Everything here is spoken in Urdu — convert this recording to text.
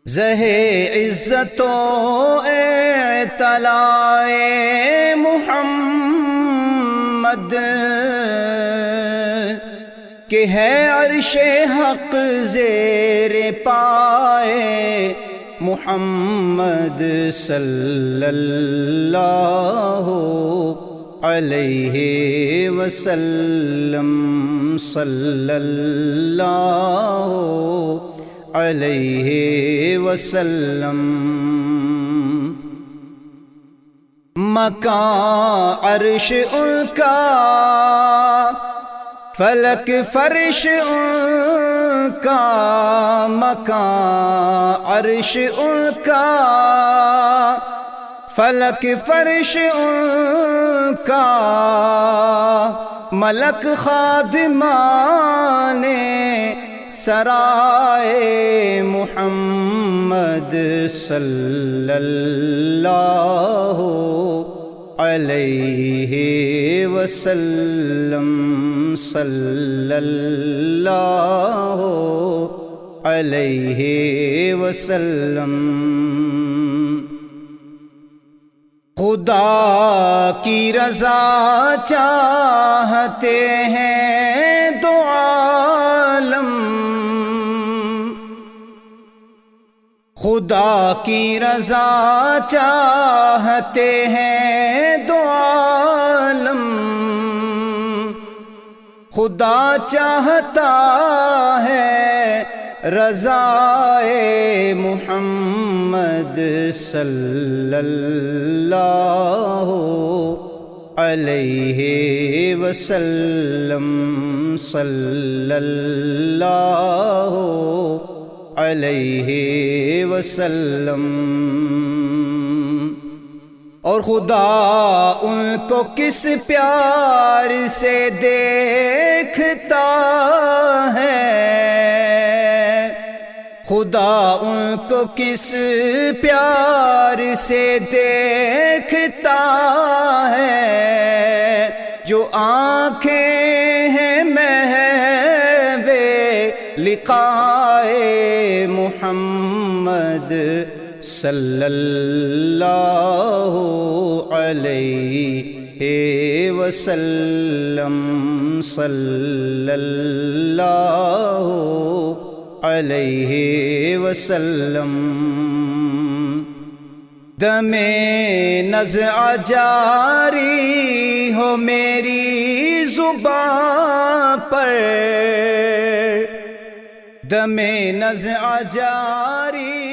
زہ عزت و اعتلاء محمد کہ ہے عرش حق زیر پائے محمد صلی اللہ علیہ وسلم، صلی اللہ علیہ وسلم۔ مکان عرش ان کا، فلک فرش ان کا، مکان عرش ان کا، فلک فرش ان کا، ملک خادمان سرائے محمد صلی اللہ علیہ وسلم، صلی اللہ علیہ وسلم۔ خدا کی رضا چاہتے ہیں دو عالم، خدا کی رضا چاہتے ہیں دو عالم، خدا چاہتا ہے رضائے محمد صلی اللہ علیہ وسلم، صلی اللہ علیہ وسلم۔ اور خدا ان کو کس پیار سے دیکھتا ہے، خدا ان کو کس پیار سے دیکھتا ہے، جو آنکھیں ہیں محو لقائے محمد صلی اللہ علیہ وسلم، صلی اللہ علیہ وسلم۔ دم نزع جاری ہو میری زبان پر، دم نزع جاری